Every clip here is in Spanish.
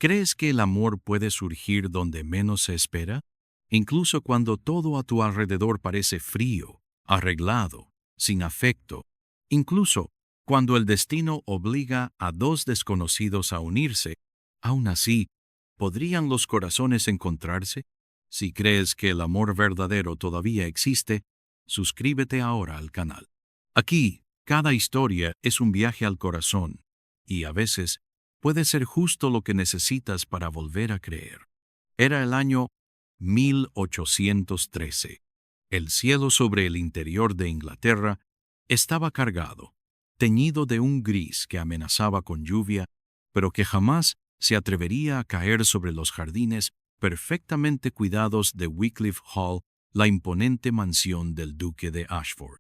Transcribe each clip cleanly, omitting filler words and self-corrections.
¿Crees que el amor puede surgir donde menos se espera? Incluso cuando todo a tu alrededor parece frío, arreglado, sin afecto. Incluso cuando el destino obliga a dos desconocidos a unirse. Aún así, ¿podrían los corazones encontrarse? Si crees que el amor verdadero todavía existe, suscríbete ahora al canal. Aquí, cada historia es un viaje al corazón, y a veces puede ser justo lo que necesitas para volver a creer. Era el año 1813. El cielo sobre el interior de Inglaterra estaba cargado, teñido de un gris que amenazaba con lluvia, pero que jamás se atrevería a caer sobre los jardines perfectamente cuidados de Wycliffe Hall, la imponente mansión del duque de Ashford.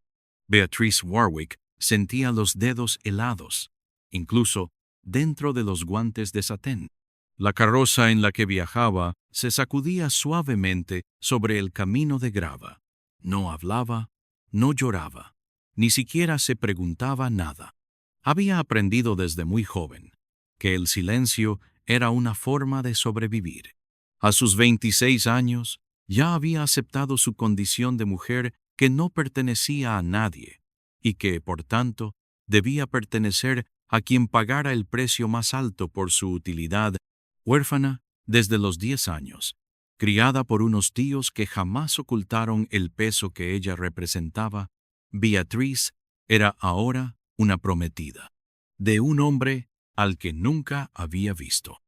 Beatrice Warwick sentía los dedos helados, incluso dentro de los guantes de satén. La carroza en la que viajaba se sacudía suavemente sobre el camino de grava. No hablaba, no lloraba, ni siquiera se preguntaba nada. Había aprendido desde muy joven que el silencio era una forma de sobrevivir. A sus 26 años, ya había aceptado su condición de mujer que no pertenecía a nadie y que, por tanto, debía pertenecer a quien pagara el precio más alto por su utilidad. Huérfana desde los 10 años, criada por unos tíos que jamás ocultaron el peso que ella representaba, Beatrice era ahora una prometida de un hombre al que nunca había visto.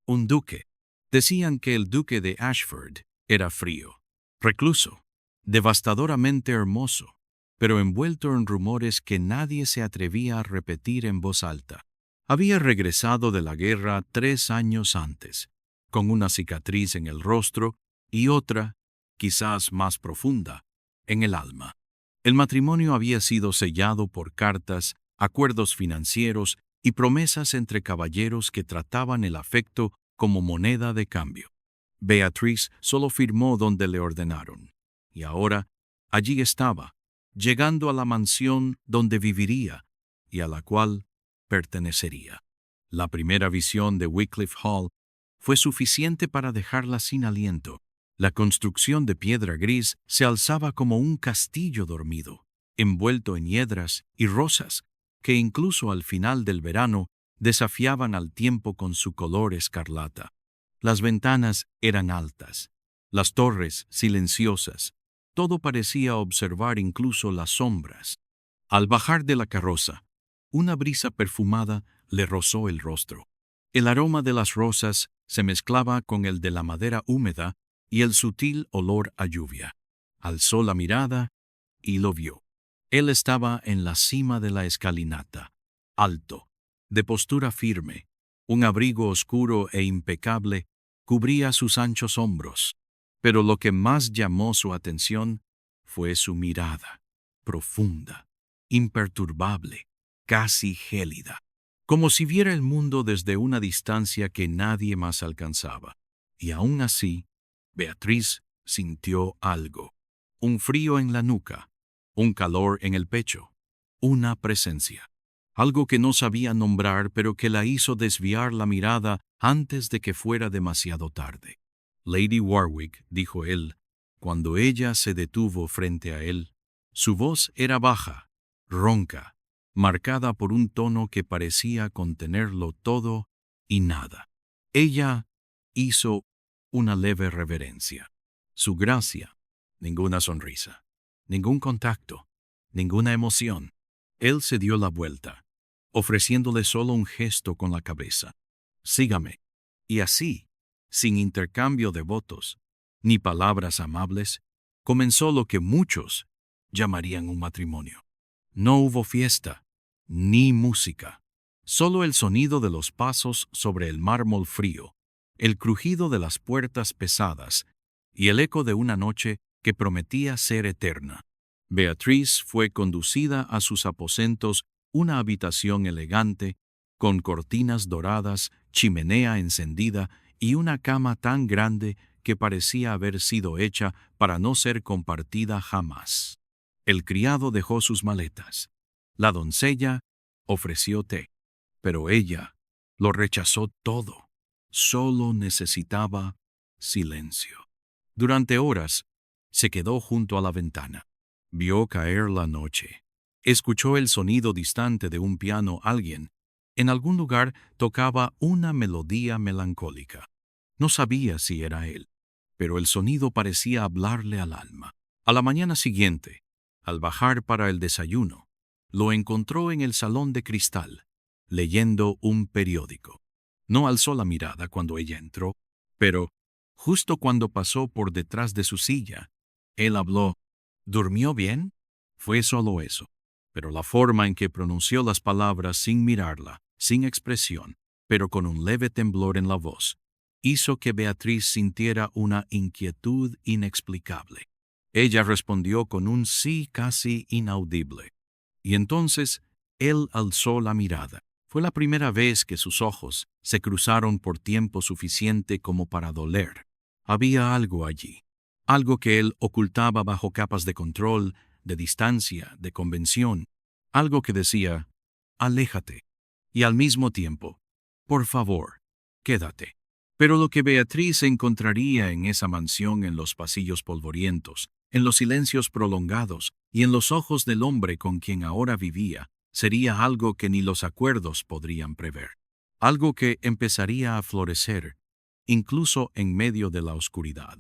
Un duque. Decían que el duque de Ashford era frío, recluso, devastadoramente hermoso, pero envuelto en rumores que nadie se atrevía a repetir en voz alta. Había regresado de la guerra 3 años antes, con una cicatriz en el rostro y otra, quizás más profunda, en el alma. El matrimonio había sido sellado por cartas, acuerdos financieros y promesas entre caballeros que trataban el afecto como moneda de cambio. Beatrice solo firmó donde le ordenaron, y ahora allí estaba, llegando a la mansión donde viviría y a la cual pertenecería. La primera visión de Wycliffe Hall fue suficiente para dejarla sin aliento. La construcción de piedra gris se alzaba como un castillo dormido, envuelto en hiedras y rosas, que incluso al final del verano desafiaban al tiempo con su color escarlata. Las ventanas eran altas, las torres silenciosas. Todo parecía observar incluso las sombras. Al bajar de la carroza, una brisa perfumada le rozó el rostro. El aroma de las rosas se mezclaba con el de la madera húmeda y el sutil olor a lluvia. Alzó la mirada y lo vio. Él estaba en la cima de la escalinata, alto, de postura firme. Un abrigo oscuro e impecable cubría sus anchos hombros, pero lo que más llamó su atención fue su mirada, profunda, imperturbable, casi gélida, como si viera el mundo desde una distancia que nadie más alcanzaba. Y aún así, Beatrice sintió algo, un frío en la nuca, un calor en el pecho, una presencia. Algo que no sabía nombrar, pero que la hizo desviar la mirada antes de que fuera demasiado tarde. Lady Warwick, dijo él, cuando ella se detuvo frente a él. Su voz era baja, ronca, marcada por un tono que parecía contenerlo todo y nada. Ella hizo una leve reverencia. Su gracia, ninguna sonrisa, ningún contacto, ninguna emoción. Él se dio la vuelta, ofreciéndole solo un gesto con la cabeza. Sígame. Y así, sin intercambio de votos, ni palabras amables, comenzó lo que muchos llamarían un matrimonio. No hubo fiesta, ni música, solo el sonido de los pasos sobre el mármol frío, el crujido de las puertas pesadas y el eco de una noche que prometía ser eterna. Beatrice fue conducida a sus aposentos, una habitación elegante, con cortinas doradas, chimenea encendida y una cama tan grande que parecía haber sido hecha para no ser compartida jamás. El criado dejó sus maletas. La doncella ofreció té, pero ella lo rechazó todo. Solo necesitaba silencio. Durante horas, se quedó junto a la ventana. Vio caer la noche. Escuchó el sonido distante de un piano. Alguien, en algún lugar, tocaba una melodía melancólica. No sabía si era él, pero el sonido parecía hablarle al alma. A la mañana siguiente, al bajar para el desayuno, lo encontró en el salón de cristal, leyendo un periódico. No alzó la mirada cuando ella entró, pero, justo cuando pasó por detrás de su silla, él habló. ¿Durmió bien? Fue solo eso, pero la forma en que pronunció las palabras sin mirarla, sin expresión, pero con un leve temblor en la voz, hizo que Beatriz sintiera una inquietud inexplicable. Ella respondió con un sí casi inaudible. Y entonces él alzó la mirada. Fue la primera vez que sus ojos se cruzaron por tiempo suficiente como para doler. Había algo allí, algo que él ocultaba bajo capas de control, de distancia, de convención, algo que decía, aléjate, y al mismo tiempo, por favor, quédate. Pero lo que Beatriz encontraría en esa mansión, en los pasillos polvorientos, en los silencios prolongados y en los ojos del hombre con quien ahora vivía, sería algo que ni los acuerdos podrían prever. Algo que empezaría a florecer, incluso en medio de la oscuridad.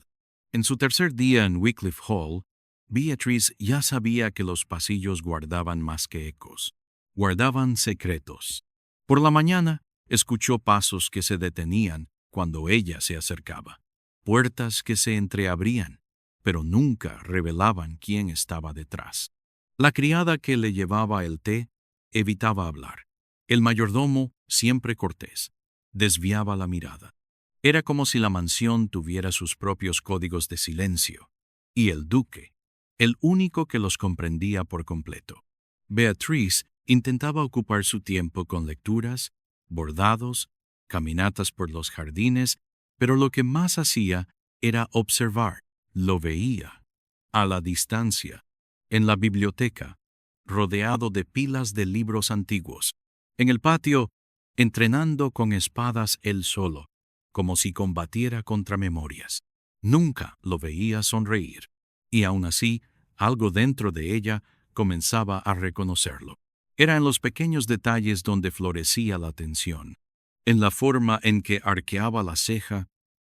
En su tercer día en Wycliffe Hall, Beatriz ya sabía que los pasillos guardaban más que ecos, guardaban secretos. Por la mañana, escuchó pasos que se detenían cuando ella se acercaba, puertas que se entreabrían, pero nunca revelaban quién estaba detrás. La criada que le llevaba el té evitaba hablar. El mayordomo, siempre cortés, desviaba la mirada. Era como si la mansión tuviera sus propios códigos de silencio, y el duque, el único que los comprendía por completo. Beatriz intentaba ocupar su tiempo con lecturas, bordados, caminatas por los jardines, pero lo que más hacía era observar. Lo veía, a la distancia, en la biblioteca, rodeado de pilas de libros antiguos, en el patio, entrenando con espadas él solo, como si combatiera contra memorias. Nunca lo veía sonreír, y aún así, algo dentro de ella comenzaba a reconocerlo. Era en los pequeños detalles donde florecía la tensión, en la forma en que arqueaba la ceja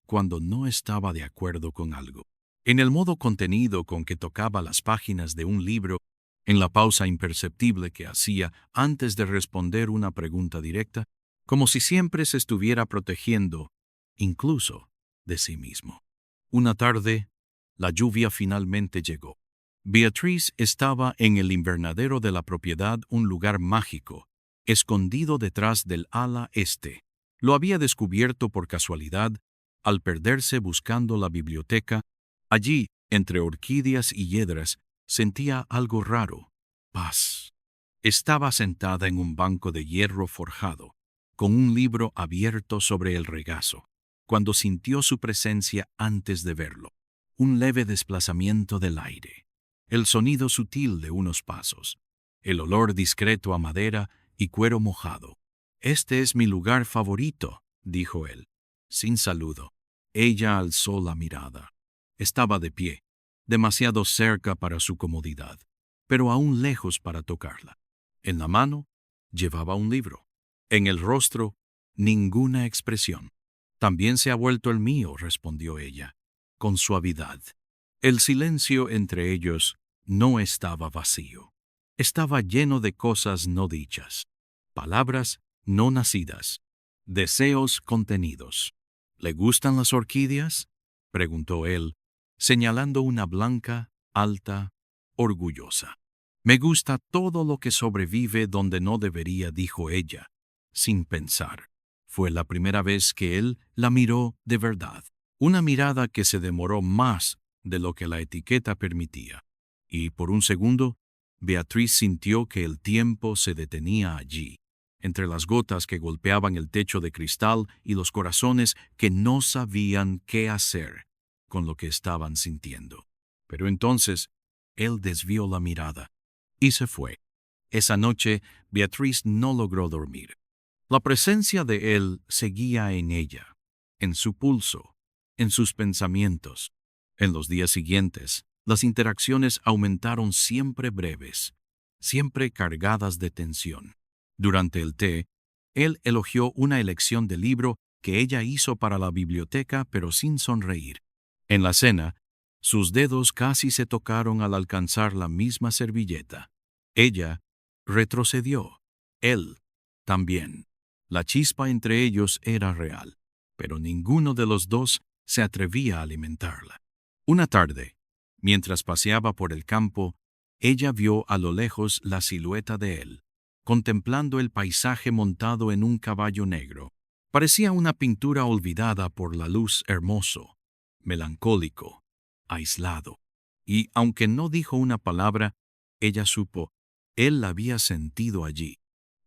cuando no estaba de acuerdo con algo, en el modo contenido con que tocaba las páginas de un libro, en la pausa imperceptible que hacía antes de responder una pregunta directa, como si siempre se estuviera protegiendo, incluso de sí mismo. Una tarde, la lluvia finalmente llegó. Beatriz estaba en el invernadero de la propiedad, un lugar mágico, escondido detrás del ala este. Lo había descubierto por casualidad al perderse buscando la biblioteca. Allí, entre orquídeas y hiedras, sentía algo raro, paz. Estaba sentada en un banco de hierro forjado, con un libro abierto sobre el regazo, cuando sintió su presencia antes de verlo. Un leve desplazamiento del aire, el sonido sutil de unos pasos, el olor discreto a madera y cuero mojado. «Este es mi lugar favorito», dijo él, sin saludo. Ella alzó la mirada. Estaba de pie, demasiado cerca para su comodidad, pero aún lejos para tocarla. En la mano llevaba un libro. En el rostro, ninguna expresión. «También se ha vuelto el mío», respondió ella, con suavidad. El silencio entre ellos no estaba vacío. Estaba lleno de cosas no dichas, palabras no nacidas, deseos contenidos. «¿Le gustan las orquídeas?», preguntó él, señalando una blanca, alta, orgullosa. «Me gusta todo lo que sobrevive donde no debería», dijo ella, sin pensar. Fue la primera vez que él la miró de verdad, una mirada que se demoró más de lo que la etiqueta permitía. Y por un segundo, Beatriz sintió que el tiempo se detenía allí, entre las gotas que golpeaban el techo de cristal y los corazones que no sabían qué hacer con lo que estaban sintiendo. Pero entonces, él desvió la mirada y se fue. Esa noche, Beatriz no logró dormir. La presencia de él seguía en ella, en su pulso, en sus pensamientos. En los días siguientes, las interacciones aumentaron siempre breves, siempre cargadas de tensión. Durante el té, él elogió una elección de libro que ella hizo para la biblioteca, pero sin sonreír. En la cena, sus dedos casi se tocaron al alcanzar la misma servilleta. Ella retrocedió. Él también. La chispa entre ellos era real, pero ninguno de los dos se atrevía a alimentarla. Una tarde, mientras paseaba por el campo, ella vio a lo lejos la silueta de él, contemplando el paisaje montado en un caballo negro. Parecía una pintura olvidada por la luz, hermoso, melancólico, aislado. Y, aunque no dijo una palabra, ella supo, él la había sentido allí.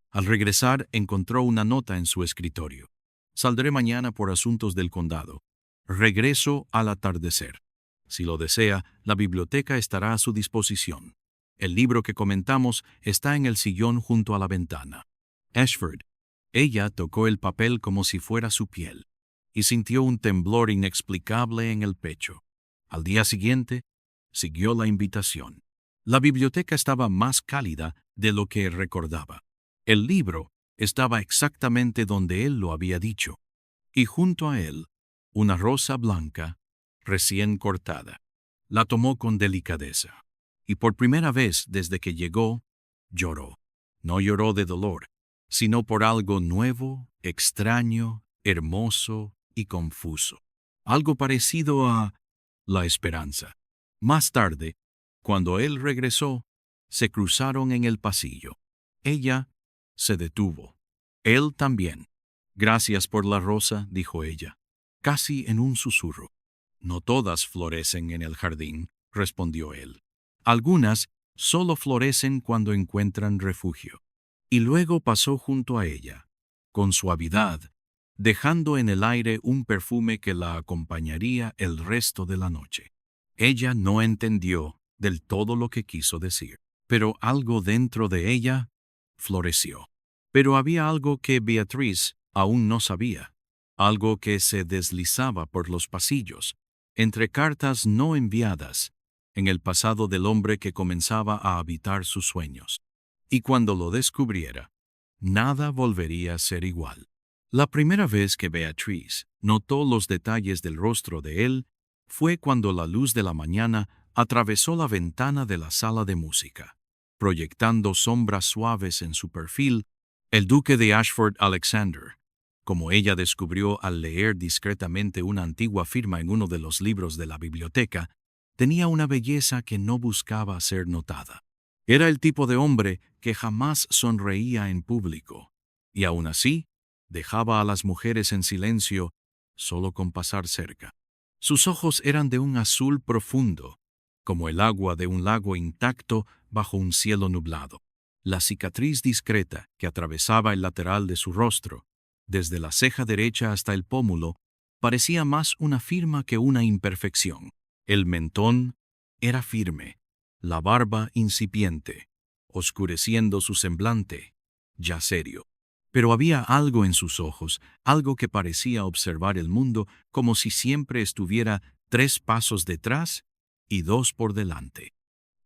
Al regresar, encontró una nota en su escritorio. Saldré mañana por asuntos del condado. Regreso al atardecer. Si lo desea, la biblioteca estará a su disposición. El libro que comentamos está en el sillón junto a la ventana. Ashford. Ella tocó el papel como si fuera su piel, y sintió un temblor inexplicable en el pecho. Al día siguiente, siguió la invitación. La biblioteca estaba más cálida de lo que recordaba. El libro estaba exactamente donde él lo había dicho, y junto a él, una rosa blanca, recién cortada. La tomó con delicadeza, y por primera vez desde que llegó, lloró. No lloró de dolor, sino por algo nuevo, extraño, hermoso y confuso. Algo parecido a la esperanza. Más tarde, cuando él regresó, se cruzaron en el pasillo. Ella se detuvo. Él también. Gracias por la rosa, dijo ella, casi en un susurro. No todas florecen en el jardín, respondió él. Algunas solo florecen cuando encuentran refugio. Y luego pasó junto a ella, con suavidad, dejando en el aire un perfume que la acompañaría el resto de la noche. Ella no entendió del todo lo que quiso decir, pero algo dentro de ella floreció. Pero había algo que Beatriz aún no sabía, algo que se deslizaba por los pasillos, entre cartas no enviadas, en el pasado del hombre que comenzaba a habitar sus sueños. Y cuando lo descubriera, nada volvería a ser igual. La primera vez que Beatriz notó los detalles del rostro de él fue cuando la luz de la mañana atravesó la ventana de la sala de música, proyectando sombras suaves en su perfil. El duque de Ashford Alexander, como ella descubrió al leer discretamente una antigua firma en uno de los libros de la biblioteca, tenía una belleza que no buscaba ser notada. Era el tipo de hombre que jamás sonreía en público, y aún así dejaba a las mujeres en silencio solo con pasar cerca. Sus ojos eran de un azul profundo, como el agua de un lago intacto bajo un cielo nublado. La cicatriz discreta que atravesaba el lateral de su rostro, desde la ceja derecha hasta el pómulo, parecía más una firma que una imperfección. El mentón era firme, la barba incipiente, oscureciendo su semblante, ya serio. Pero había algo en sus ojos, algo que parecía observar el mundo como si siempre estuviera 3 pasos detrás y 2 por delante.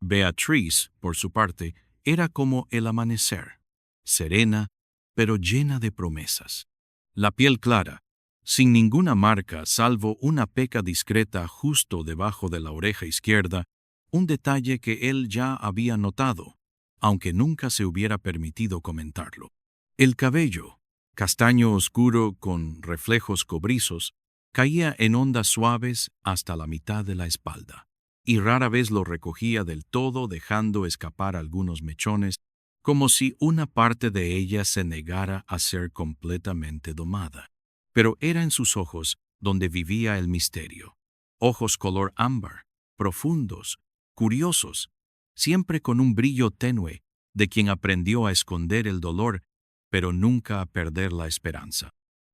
Beatriz, por su parte, era como el amanecer, serena, pero llena de promesas. La piel clara, sin ninguna marca salvo una peca discreta justo debajo de la oreja izquierda, un detalle que él ya había notado, aunque nunca se hubiera permitido comentarlo. El cabello, castaño oscuro con reflejos cobrizos, caía en ondas suaves hasta la mitad de la espalda, y rara vez lo recogía del todo dejando escapar algunos mechones, como si una parte de ella se negara a ser completamente domada. Pero era en sus ojos donde vivía el misterio. Ojos color ámbar, profundos, curiosos, siempre con un brillo tenue, de quien aprendió a esconder el dolor, pero nunca a perder la esperanza.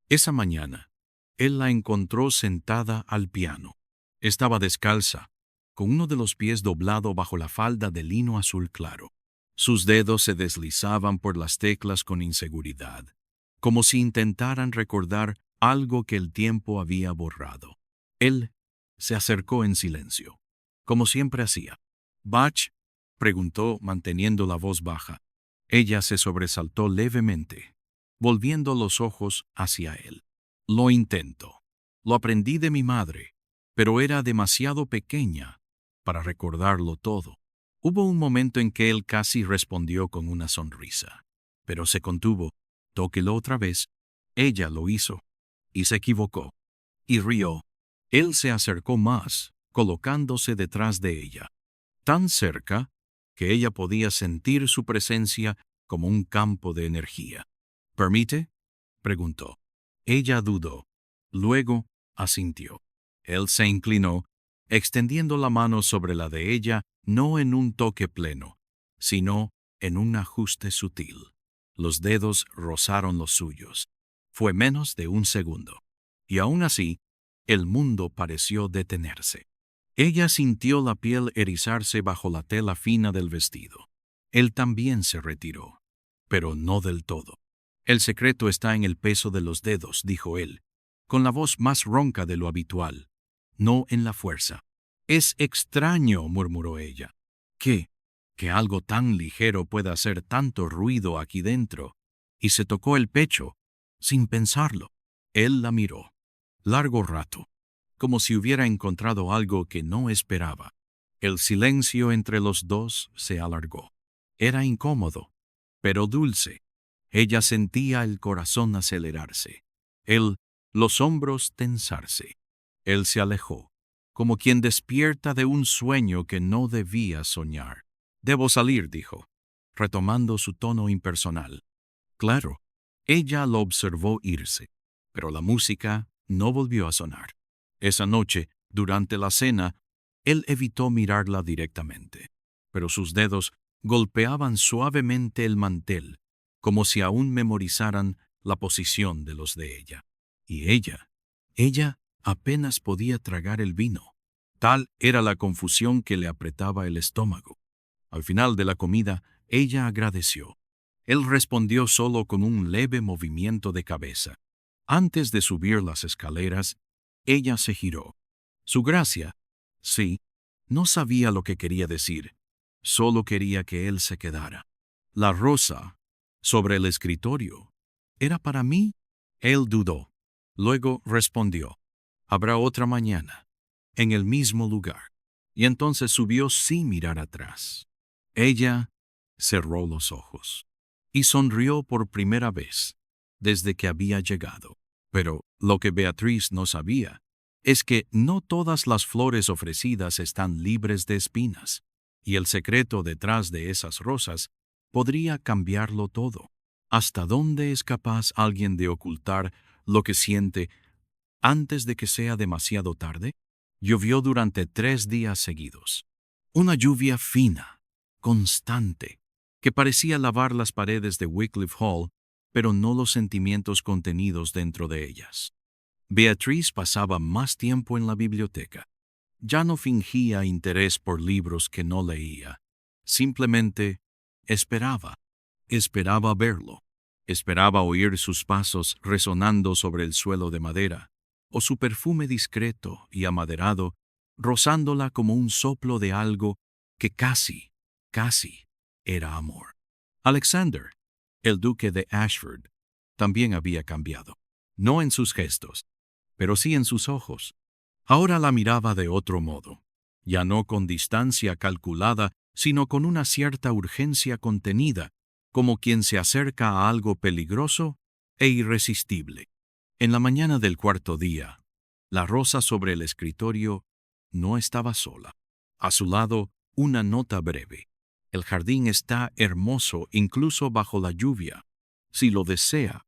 Esa mañana, él la encontró sentada al piano. Estaba descalza, con uno de los pies doblado bajo la falda de lino azul claro. Sus dedos se deslizaban por las teclas con inseguridad, como si intentaran recordar algo que el tiempo había borrado. Él se acercó en silencio, como siempre hacía. «¿Bach?», preguntó manteniendo la voz baja. Ella se sobresaltó levemente, volviendo los ojos hacia él. «Lo intento. Lo aprendí de mi madre, pero era demasiado pequeña para recordarlo todo». Hubo un momento en que él casi respondió con una sonrisa, pero se contuvo. «Tóquelo otra vez». Ella lo hizo, y se equivocó, y rió. Él se acercó más, colocándose detrás de ella, tan cerca que ella podía sentir su presencia como un campo de energía. «¿Permite?», preguntó. Ella dudó. Luego asintió. Él se inclinó, extendiendo la mano sobre la de ella, no en un toque pleno, sino en un ajuste sutil. Los dedos rozaron los suyos. Fue menos de un segundo. Y aún así, el mundo pareció detenerse. Ella sintió la piel erizarse bajo la tela fina del vestido. Él también se retiró, pero no del todo. «El secreto está en el peso de los dedos», dijo él, con la voz más ronca de lo habitual, «no en la fuerza». «Es extraño», murmuró ella, que algo tan ligero pueda hacer tanto ruido aquí dentro», y se tocó el pecho, sin pensarlo. Él la miró, largo rato, como si hubiera encontrado algo que no esperaba. El silencio entre los dos se alargó. Era incómodo, pero dulce. Ella sentía el corazón acelerarse, él los hombros tensarse. Él se alejó, como quien despierta de un sueño que no debía soñar. «Debo salir», dijo, retomando su tono impersonal. Claro, ella lo observó irse, pero la música no volvió a sonar. Esa noche, durante la cena, él evitó mirarla directamente, pero sus dedos golpeaban suavemente el mantel, como si aún memorizaran la posición de los de ella. Y ella apenas podía tragar el vino. Tal era la confusión que le apretaba el estómago. Al final de la comida, ella agradeció. Él respondió solo con un leve movimiento de cabeza. Antes de subir las escaleras, ella se giró. Su gracia, sí, no sabía lo que quería decir, solo quería que él se quedara. «La rosa sobre el escritorio, ¿era para mí?». Él dudó. Luego respondió: «Habrá otra mañana, en el mismo lugar». Y entonces subió sin mirar atrás. Ella cerró los ojos y sonrió por primera vez desde que había llegado. Pero lo que Beatriz no sabía es que no todas las flores ofrecidas están libres de espinas, y el secreto detrás de esas rosas podría cambiarlo todo. ¿Hasta dónde es capaz alguien de ocultar lo que siente antes de que sea demasiado tarde? Llovió durante 3 días seguidos. Una lluvia fina, constante, que parecía lavar las paredes de Wycliffe Hall, pero no los sentimientos contenidos dentro de ellas. Beatriz pasaba más tiempo en la biblioteca. Ya no fingía interés por libros que no leía. Simplemente esperaba. Esperaba verlo. Esperaba oír sus pasos resonando sobre el suelo de madera, o su perfume discreto y amaderado rozándola como un soplo de algo que casi era amor. Alexander, el duque de Ashford, también había cambiado. No en sus gestos, pero sí en sus ojos. Ahora la miraba de otro modo, ya no con distancia calculada, sino con una cierta urgencia contenida, como quien se acerca a algo peligroso e irresistible. En la mañana del 4.º día, la rosa sobre el escritorio no estaba sola. A su lado, una nota breve. «El jardín está hermoso incluso bajo la lluvia. Si lo desea,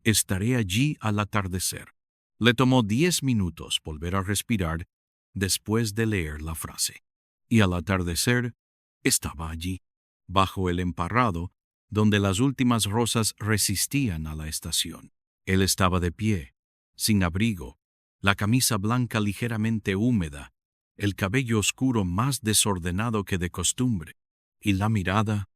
estaré allí al atardecer». Le tomó 10 minutos volver a respirar después de leer la frase. Y al atardecer, estaba allí, bajo el emparrado, donde las últimas rosas resistían a la estación. Él estaba de pie, sin abrigo, la camisa blanca ligeramente húmeda, el cabello oscuro más desordenado que de costumbre. Y la mirada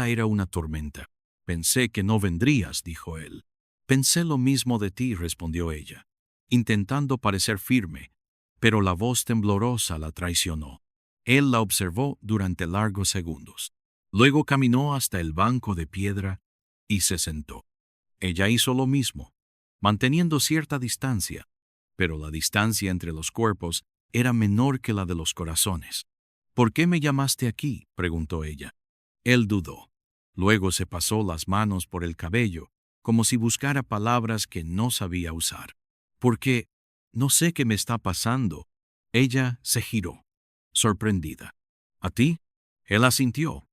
era una tormenta. «Pensé que no vendrías», dijo él. Pensé lo mismo de ti, respondió ella, intentando parecer firme, pero la voz temblorosa la traicionó. Él la observó durante largos segundos. Luego caminó hasta el banco de piedra y se sentó. Ella hizo lo mismo, manteniendo cierta distancia, pero la distancia entre los cuerpos era menor que la de los corazones. ¿Por qué me llamaste aquí?, preguntó ella. Él dudó. Luego se pasó las manos por el cabello, como si buscara palabras que no sabía usar. Porque no sé qué me está pasando. Ella se giró, sorprendida. ¿A ti? Él asintió,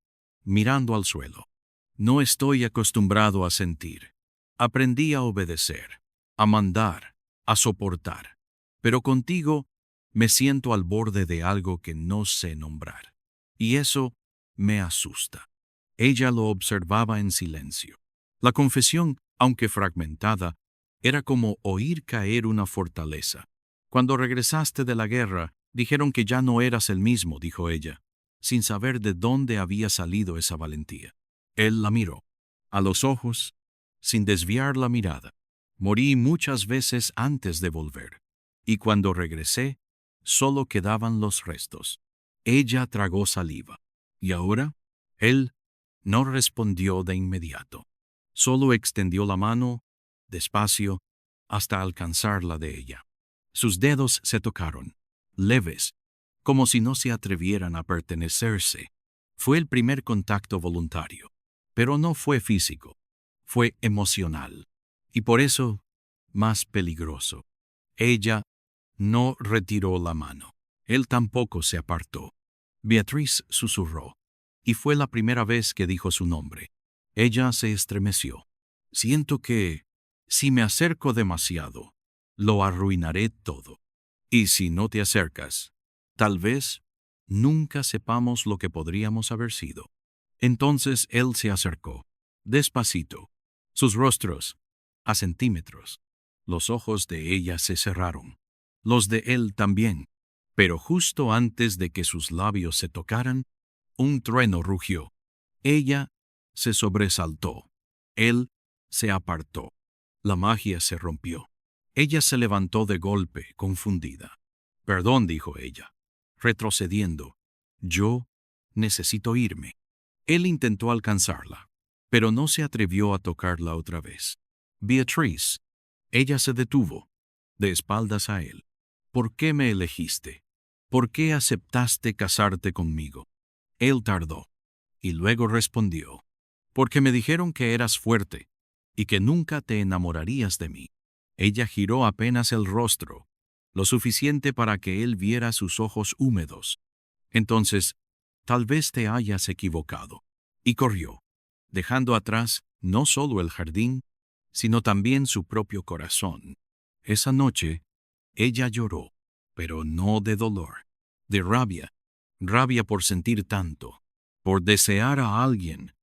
mirando al suelo. No estoy acostumbrado a sentir. Aprendí a obedecer, a mandar, a soportar. Pero contigo me siento al borde de algo que no sé nombrar. Y eso me asusta. Ella lo observaba en silencio. La confesión, aunque fragmentada, era como oír caer una fortaleza. Cuando regresaste de la guerra, dijeron que ya no eras el mismo, dijo ella, sin saber de dónde había salido esa valentía. Él la miró, a los ojos, sin desviar la mirada. Morí muchas veces antes de volver, y cuando regresé, solo quedaban los restos. Ella tragó saliva. ¿Y ahora? Él no respondió de inmediato. Solo extendió la mano, despacio, hasta alcanzar la de ella. Sus dedos se tocaron, leves, como si no se atrevieran a pertenecerse. Fue el primer contacto voluntario, pero no fue físico, fue emocional, y por eso más peligroso. Ella no retiró la mano. Él tampoco se apartó. Beatriz susurró, y fue la primera vez que dijo su nombre. Ella se estremeció. Siento que, si me acerco demasiado, lo arruinaré todo. Y si no te acercas, tal vez nunca sepamos lo que podríamos haber sido. Entonces él se acercó, despacito, sus rostros a centímetros. Los ojos de ella se cerraron, los de él también, pero justo antes de que sus labios se tocaran, un trueno rugió. Ella se sobresaltó. Él se apartó. La magia se rompió. Ella se levantó de golpe, confundida. Perdón, dijo ella, retrocediendo. Yo necesito irme. Él intentó alcanzarla, pero no se atrevió a tocarla otra vez. Beatriz. Ella se detuvo, de espaldas a él. ¿Por qué me elegiste? ¿Por qué aceptaste casarte conmigo? Él tardó, y luego respondió. Porque me dijeron que eras fuerte, y que nunca te enamorarías de mí. Ella giró apenas el rostro, lo suficiente para que él viera sus ojos húmedos. Entonces, tal vez te hayas equivocado. Y corrió, dejando atrás no solo el jardín, sino también su propio corazón. Esa noche, ella lloró, pero no de dolor, de rabia, rabia por sentir tanto, por desear a alguien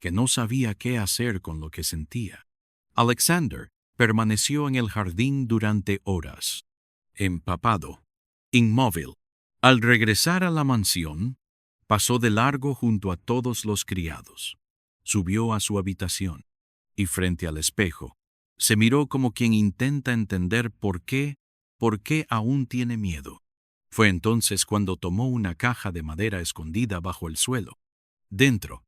que no sabía qué hacer con lo que sentía. Alexander permaneció en el jardín durante horas, empapado, inmóvil. Al regresar a la mansión, pasó de largo junto a todos los criados. Subió a su habitación y frente al espejo, se miró como quien intenta entender por qué aún tiene miedo. Fue entonces cuando tomó una caja de madera escondida bajo el suelo. Dentro,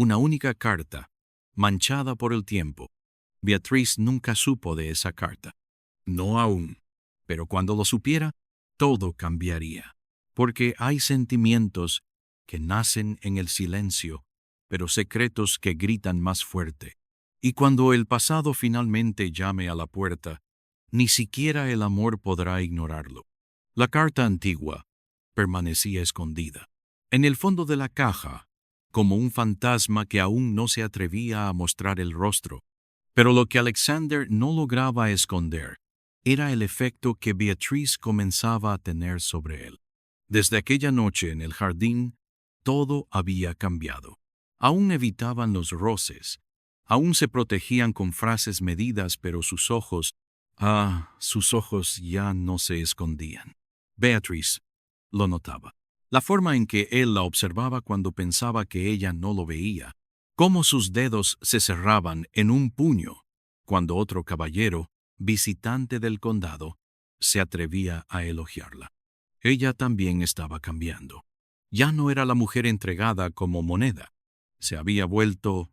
una única carta, manchada por el tiempo. Beatriz nunca supo de esa carta. No aún. Pero cuando lo supiera, todo cambiaría. Porque hay sentimientos que nacen en el silencio, pero secretos que gritan más fuerte. Y cuando el pasado finalmente llame a la puerta, ni siquiera el amor podrá ignorarlo. La carta antigua permanecía escondida, en el fondo de la caja, como un fantasma que aún no se atrevía a mostrar el rostro. Pero lo que Alexander no lograba esconder era el efecto que Beatriz comenzaba a tener sobre él. Desde aquella noche en el jardín, todo había cambiado. Aún evitaban los roces, aún se protegían con frases medidas, pero sus ojos ya no se escondían. Beatriz lo notaba. La forma en que él la observaba cuando pensaba que ella no lo veía, cómo sus dedos se cerraban en un puño, cuando otro caballero, visitante del condado, se atrevía a elogiarla. Ella también estaba cambiando. Ya no era la mujer entregada como moneda. Se había vuelto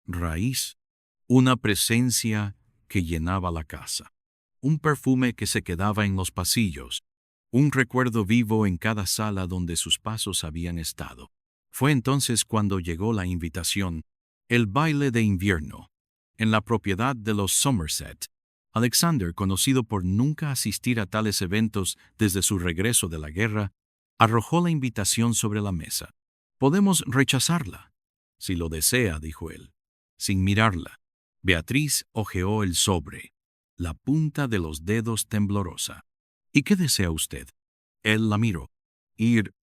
raíz, una presencia que llenaba la casa, un perfume que se quedaba en los pasillos, un recuerdo vivo en cada sala donde sus pasos habían estado. Fue entonces cuando llegó la invitación, el baile de invierno, en la propiedad de los Somerset. Alexander, conocido por nunca asistir a tales eventos desde su regreso de la guerra, arrojó la invitación sobre la mesa. «Podemos rechazarla, si lo desea», dijo él, sin mirarla. Beatriz hojeó el sobre, la punta de los dedos temblorosa. «¿Y qué desea usted?» Él la miró. «Ir,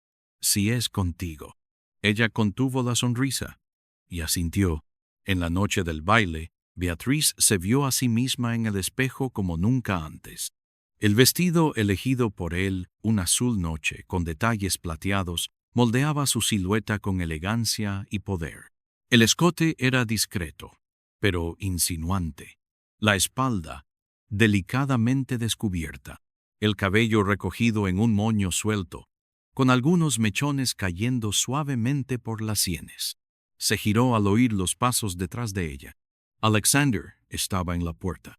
si es contigo». Ella contuvo la sonrisa y asintió. En la noche del baile, Beatriz se vio a sí misma en el espejo como nunca antes. El vestido elegido por él, un azul noche con detalles plateados, moldeaba su silueta con elegancia y poder. El escote era discreto, pero insinuante. La espalda, delicadamente descubierta. El cabello recogido en un moño suelto, con algunos mechones cayendo suavemente por las sienes. Se giró al oír los pasos detrás de ella. Alexander estaba en la puerta.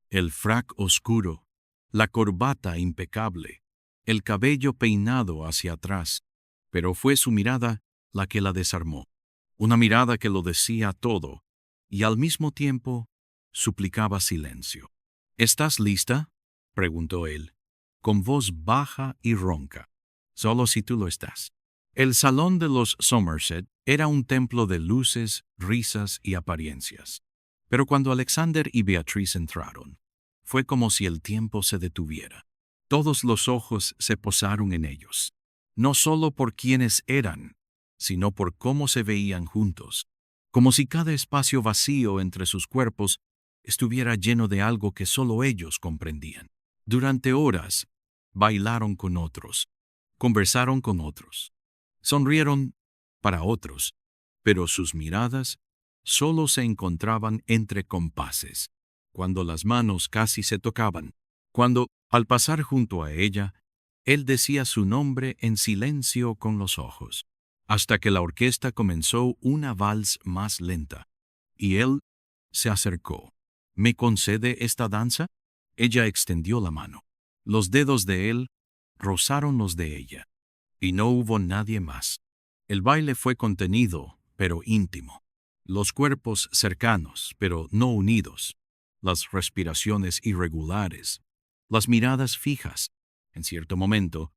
El frac oscuro, la corbata impecable, el cabello peinado hacia atrás, pero fue su mirada la que la desarmó. Una mirada que lo decía todo y al mismo tiempo suplicaba silencio. «¿Estás lista?», preguntó él, con voz baja y ronca. «Solo si tú lo estás». El salón de los Somerset era un templo de luces, risas y apariencias. Pero cuando Alexander y Beatriz entraron, fue como si el tiempo se detuviera. Todos los ojos se posaron en ellos, no solo por quienes eran, sino por cómo se veían juntos, como si cada espacio vacío entre sus cuerpos estuviera lleno de algo que solo ellos comprendían. Durante horas, bailaron con otros, conversaron con otros, sonrieron para otros, pero sus miradas solo se encontraban entre compases, cuando las manos casi se tocaban, cuando, al pasar junto a ella, él decía su nombre en silencio con los ojos, hasta que la orquesta comenzó una vals más lenta, y él se acercó. «¿Me concede esta danza?». Ella extendió la mano. Los dedos de él rozaron los de ella, y no hubo nadie más. El baile fue contenido, pero íntimo. Los cuerpos cercanos, pero no unidos. Las respiraciones irregulares. Las miradas fijas. En cierto momento,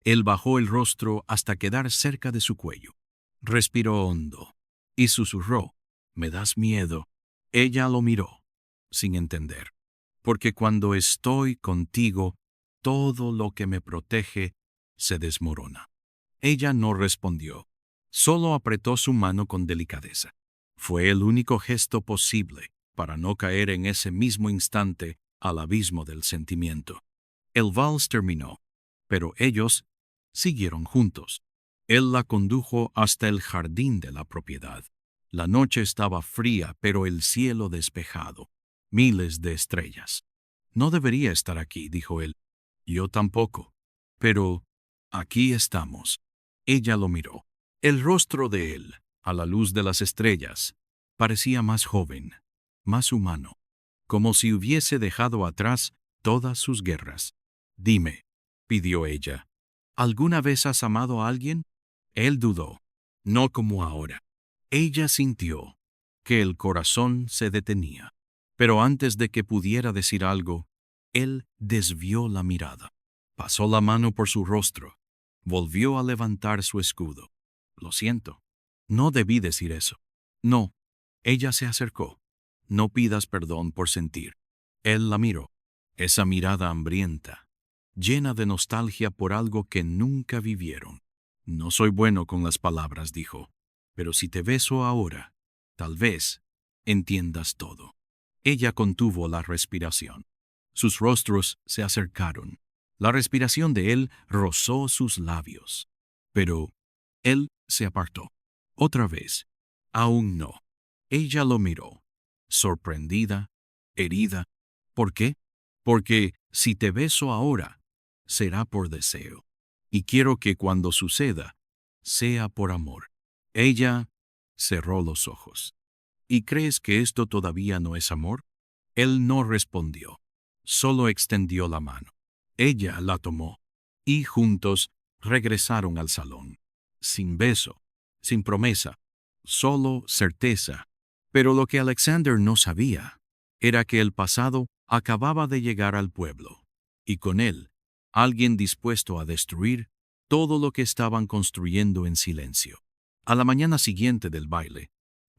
él bajó el rostro hasta quedar cerca de su cuello. Respiró hondo y susurró: «Me das miedo». Ella lo miró, sin entender. «Porque cuando estoy contigo, todo lo que me protege se desmorona». Ella no respondió, solo apretó su mano con delicadeza. Fue el único gesto posible para no caer en ese mismo instante al abismo del sentimiento. El vals terminó, pero ellos siguieron juntos. Él la condujo hasta el jardín de la propiedad. La noche estaba fría, pero el cielo despejado. Miles de estrellas. «No debería estar aquí», dijo él. «Yo tampoco. Pero aquí estamos». Ella lo miró. El rostro de él, a la luz de las estrellas, parecía más joven, más humano, como si hubiese dejado atrás todas sus guerras. «Dime», pidió ella, «¿alguna vez has amado a alguien?». Él dudó. «No como ahora». Ella sintió que el corazón se detenía, pero antes de que pudiera decir algo, él desvió la mirada. Pasó la mano por su rostro. Volvió a levantar su escudo. «Lo siento. No debí decir eso». «No». Ella se acercó. «No pidas perdón por sentir». Él la miró. Esa mirada hambrienta, llena de nostalgia por algo que nunca vivieron. «No soy bueno con las palabras», dijo. «Pero si te beso ahora, tal vez entiendas todo». Ella contuvo la respiración. Sus rostros se acercaron. La respiración de él rozó sus labios. Pero él se apartó. Otra vez. Aún no. Ella lo miró, sorprendida, herida. ¿Por qué? Porque si te beso ahora, será por deseo. Y quiero que cuando suceda, sea por amor. Ella cerró los ojos. ¿Y crees que esto todavía no es amor? Él no respondió, solo extendió la mano. Ella la tomó, y juntos regresaron al salón. Sin beso, sin promesa, solo certeza. Pero lo que Alexander no sabía era que el pasado acababa de llegar al pueblo, y con él, alguien dispuesto a destruir todo lo que estaban construyendo en silencio. A la mañana siguiente del baile,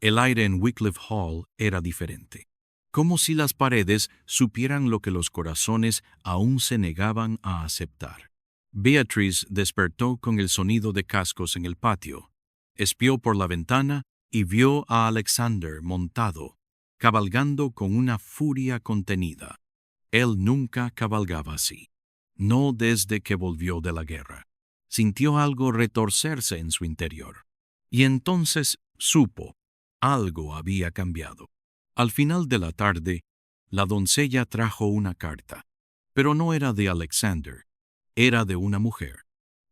el aire en Wycliffe Hall era diferente. Como si las paredes supieran lo que los corazones aún se negaban a aceptar. Beatrice despertó con el sonido de cascos en el patio, espió por la ventana y vio a Alexander montado, cabalgando con una furia contenida. Él nunca cabalgaba así, no desde que volvió de la guerra. Sintió algo retorcerse en su interior. Y entonces supo, algo había cambiado. Al final de la tarde, la doncella trajo una carta, pero no era de Alexander, era de una mujer,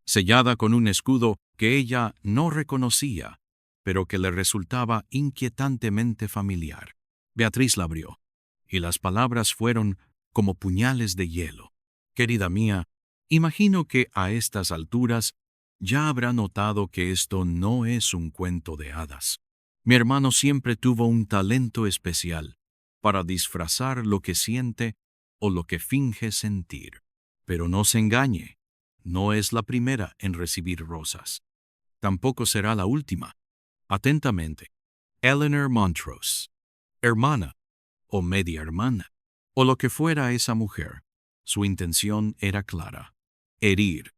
sellada con un escudo que ella no reconocía, pero que le resultaba inquietantemente familiar. Beatriz la abrió, y las palabras fueron como puñales de hielo. Querida mía, imagino que a estas alturas ya habrá notado que esto no es un cuento de hadas. Mi hermano siempre tuvo un talento especial para disfrazar lo que siente o lo que finge sentir. Pero no se engañe, no es la primera en recibir rosas. Tampoco será la última. Atentamente, Eleanor Montrose, hermana o media hermana, o lo que fuera esa mujer. Su intención era clara: herir.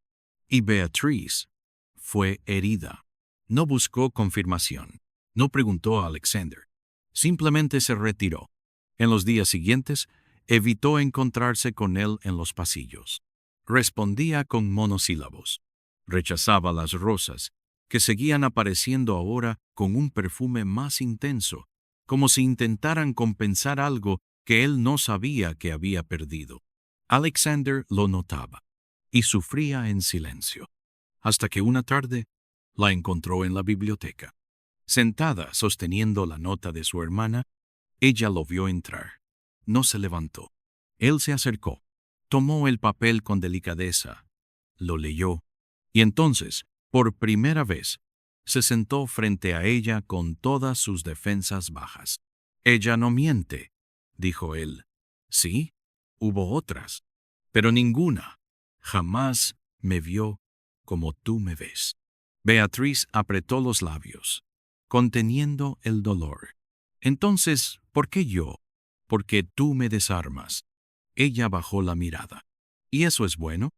Y Beatriz fue herida. No buscó confirmación. No preguntó a Alexander. Simplemente se retiró. En los días siguientes, evitó encontrarse con él en los pasillos. Respondía con monosílabos. Rechazaba las rosas, que seguían apareciendo ahora con un perfume más intenso, como si intentaran compensar algo que él no sabía que había perdido. Alexander lo notaba y sufría en silencio, hasta que una tarde la encontró en la biblioteca. Sentada sosteniendo la nota de su hermana, ella lo vio entrar. No se levantó. Él se acercó, tomó el papel con delicadeza, lo leyó, y entonces, por primera vez, se sentó frente a ella con todas sus defensas bajas. Ella no miente, dijo él. Sí, hubo otras, pero ninguna jamás me vio como tú me ves. Beatriz apretó los labios, conteniendo el dolor. Entonces, ¿por qué yo? Porque tú me desarmas. Ella bajó la mirada. ¿Y eso es bueno?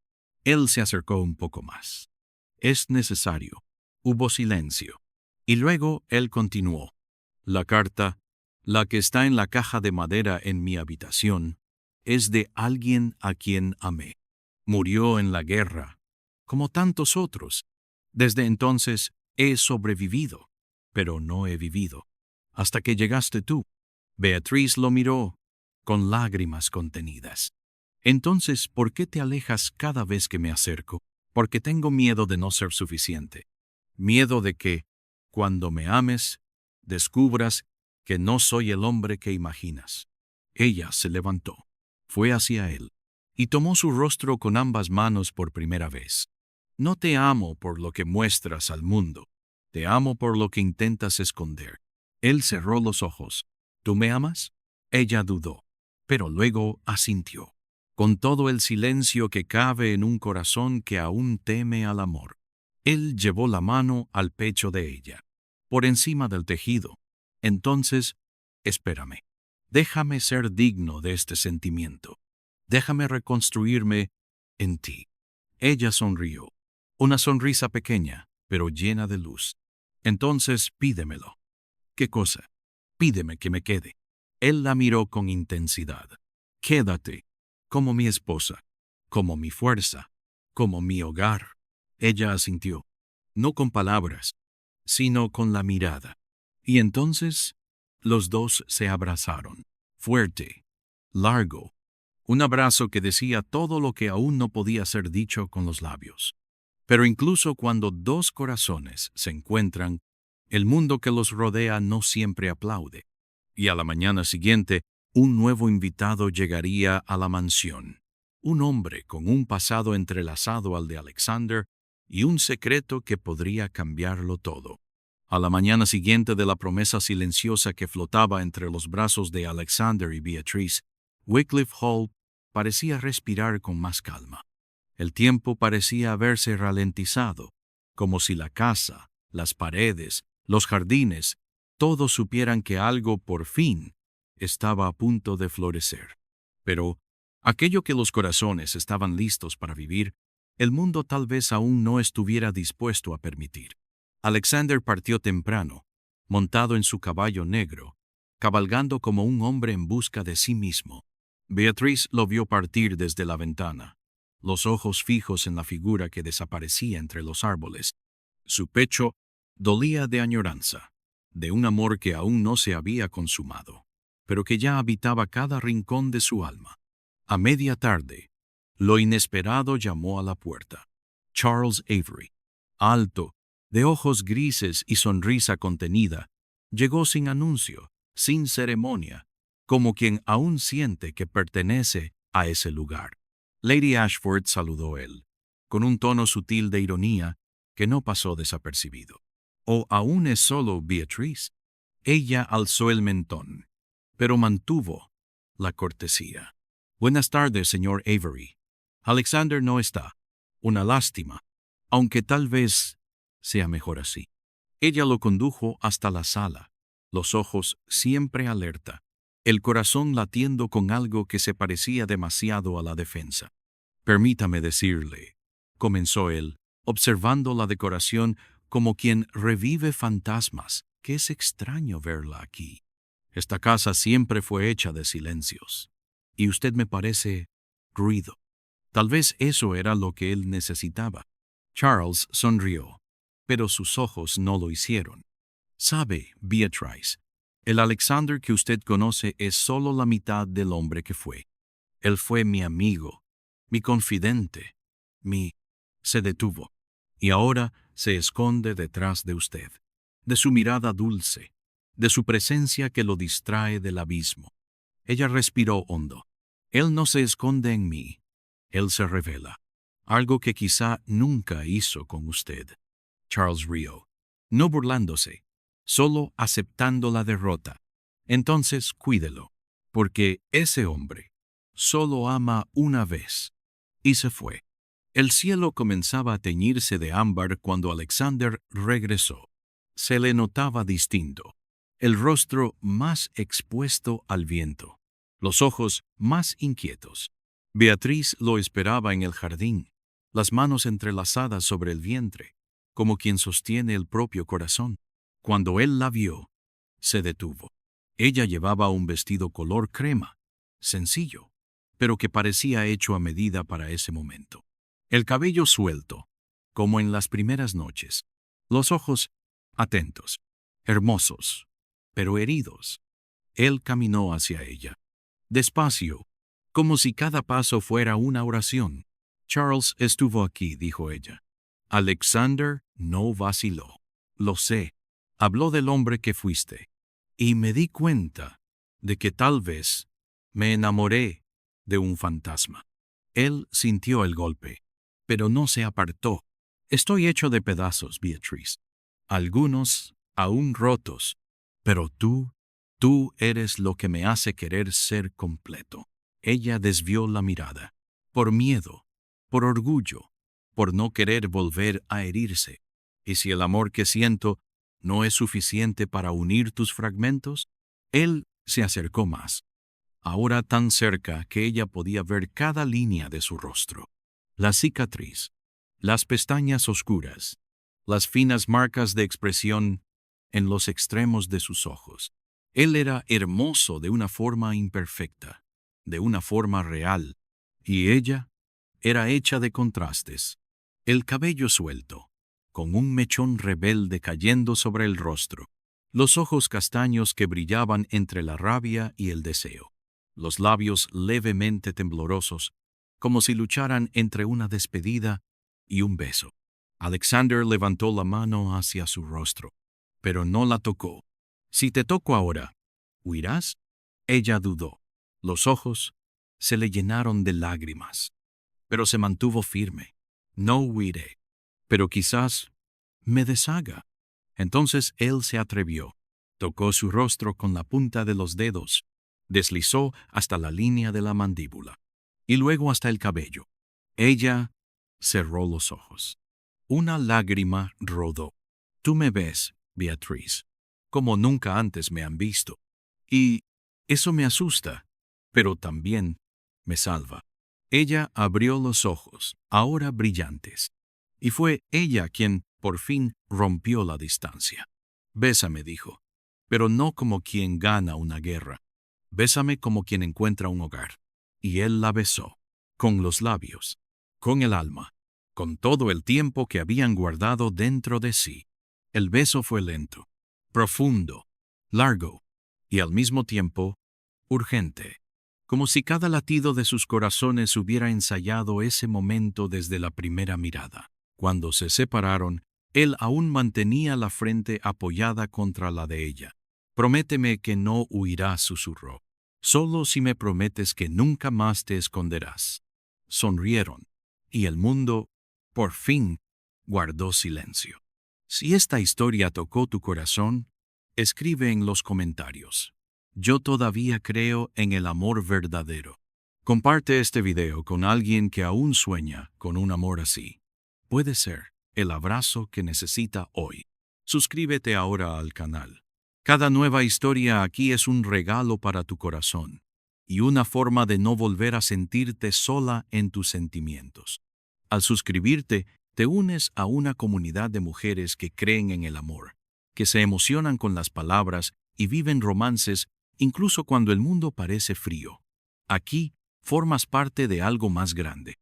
Él se acercó un poco más. Es necesario. Hubo silencio. Y luego él continuó. La carta, la que está en la caja de madera en mi habitación, es de alguien a quien amé. Murió en la guerra, como tantos otros. Desde entonces he sobrevivido, pero no he vivido. Hasta que llegaste tú. Beatriz lo miró, con lágrimas contenidas. Entonces, ¿por qué te alejas cada vez que me acerco? Porque tengo miedo de no ser suficiente. Miedo de que, cuando me ames, descubras que no soy el hombre que imaginas. Ella se levantó, fue hacia él, y tomó su rostro con ambas manos por primera vez. No te amo por lo que muestras al mundo, te amo por lo que intentas esconder. Él cerró los ojos. ¿Tú me amas? Ella dudó, pero luego asintió, con todo el silencio que cabe en un corazón que aún teme al amor. Él llevó la mano al pecho de ella, por encima del tejido. Entonces, espérame. Déjame ser digno de este sentimiento. Déjame reconstruirme en ti. Ella sonrió, una sonrisa pequeña, pero llena de luz. Entonces, pídemelo. ¿Qué cosa? Pídeme que me quede. Él la miró con intensidad. Quédate, como mi esposa, como mi fuerza, como mi hogar. Ella asintió, no con palabras, sino con la mirada. Y entonces los dos se abrazaron, fuerte, largo, un abrazo que decía todo lo que aún no podía ser dicho con los labios. Pero incluso cuando dos corazones se encuentran, el mundo que los rodea no siempre aplaude. Y a la mañana siguiente, un nuevo invitado llegaría a la mansión. Un hombre con un pasado entrelazado al de Alexander y un secreto que podría cambiarlo todo. A la mañana siguiente de la promesa silenciosa que flotaba entre los brazos de Alexander y Beatrice, Wycliffe Hall parecía respirar con más calma. El tiempo parecía haberse ralentizado, como si la casa, las paredes, los jardines, todos supieran que algo, por fin, estaba a punto de florecer. Pero aquello que los corazones estaban listos para vivir, el mundo tal vez aún no estuviera dispuesto a permitir. Alexander partió temprano, montado en su caballo negro, cabalgando como un hombre en busca de sí mismo. Beatriz lo vio partir desde la ventana, los ojos fijos en la figura que desaparecía entre los árboles. Su pecho dolía de añoranza, de un amor que aún no se había consumado, pero que ya habitaba cada rincón de su alma. A media tarde, lo inesperado llamó a la puerta. Charles Avery, alto, de ojos grises y sonrisa contenida, llegó sin anuncio, sin ceremonia, como quien aún siente que pertenece a ese lugar. Lady Ashford saludó él, con un tono sutil de ironía que no pasó desapercibido. ¿O aún es solo Beatrice? Ella alzó el mentón, pero mantuvo la cortesía. Buenas tardes, señor Avery. Alexander no está. Una lástima, aunque tal vez sea mejor así. Ella lo condujo hasta la sala, los ojos siempre alerta, el corazón latiendo con algo que se parecía demasiado a la defensa. Permítame decirle, comenzó él, observando la decoración como quien revive fantasmas, que es extraño verla aquí. Esta casa siempre fue hecha de silencios, y usted me parece ruido. Tal vez eso era lo que él necesitaba. Charles sonrió, pero sus ojos no lo hicieron. Sabe, Beatrice, el Alexander que usted conoce es solo la mitad del hombre que fue. Él fue mi amigo, mi confidente, Se detuvo, y ahora se esconde detrás de usted, de su mirada dulce, de su presencia que lo distrae del abismo. Ella respiró hondo. Él no se esconde en mí, él se revela, algo que quizá nunca hizo con usted. Charles rió, no burlándose, solo aceptando la derrota. Entonces cuídelo, porque ese hombre solo ama una vez. Y se fue. El cielo comenzaba a teñirse de ámbar cuando Alexander regresó. Se le notaba distinto, el rostro más expuesto al viento, los ojos más inquietos. Beatriz lo esperaba en el jardín, las manos entrelazadas sobre el vientre, como quien sostiene el propio corazón. Cuando él la vio, se detuvo. Ella llevaba un vestido color crema, sencillo, pero que parecía hecho a medida para ese momento. El cabello suelto, como en las primeras noches, los ojos atentos, hermosos, pero heridos. Él caminó hacia ella, despacio, como si cada paso fuera una oración. Charles estuvo aquí, dijo ella. Alexander no vaciló. Lo sé, habló del hombre que fuiste, y me di cuenta de que tal vez me enamoré de un fantasma. Él sintió el golpe, pero no se apartó. Estoy hecho de pedazos, Beatrice. Algunos aún rotos, pero tú eres lo que me hace querer ser completo. Ella desvió la mirada, por miedo, por orgullo, por no querer volver a herirse. ¿Y si el amor que siento no es suficiente para unir tus fragmentos? Él se acercó más, ahora tan cerca que ella podía ver cada línea de su rostro. La cicatriz, las pestañas oscuras, las finas marcas de expresión en los extremos de sus ojos. Él era hermoso de una forma imperfecta, de una forma real, y ella era hecha de contrastes. El cabello suelto, con un mechón rebelde cayendo sobre el rostro, los ojos castaños que brillaban entre la rabia y el deseo. los labios levemente temblorosos, como si lucharan entre una despedida y un beso. Alexander levantó la mano hacia su rostro, pero no la tocó. «Si te toco ahora, ¿huirás?». Ella dudó. Los ojos se le llenaron de lágrimas, pero se mantuvo firme. «No huiré, pero quizás me deshaga». Entonces él se atrevió. Tocó su rostro con la punta de los dedos, deslizó hasta la línea de la mandíbula, y luego hasta el cabello. Ella cerró los ojos. Una lágrima rodó. «Tú me ves, Beatriz, como nunca antes me han visto. Y eso me asusta, pero también me salva». Ella abrió los ojos, ahora brillantes, y fue ella quien por fin rompió la distancia. «Bésame», dijo, «pero no como quien gana una guerra. Bésame como quien encuentra un hogar». Y él la besó, con los labios, con el alma, con todo el tiempo que habían guardado dentro de sí. El beso fue lento, profundo, largo, y al mismo tiempo urgente, como si cada latido de sus corazones hubiera ensayado ese momento desde la primera mirada. Cuando se separaron, él aún mantenía la frente apoyada contra la de ella. «Prométeme que no huirás», susurró. «Solo si me prometes que nunca más te esconderás». Sonrieron, y el mundo, por fin, guardó silencio. Si esta historia tocó tu corazón, escribe en los comentarios: «Yo todavía creo en el amor verdadero». Comparte este video con alguien que aún sueña con un amor así. Puede ser el abrazo que necesita hoy. Suscríbete ahora al canal. Cada nueva historia aquí es un regalo para tu corazón y una forma de no volver a sentirte sola en tus sentimientos. Al suscribirte, te unes a una comunidad de mujeres que creen en el amor, que se emocionan con las palabras y viven romances incluso cuando el mundo parece frío. Aquí formas parte de algo más grande.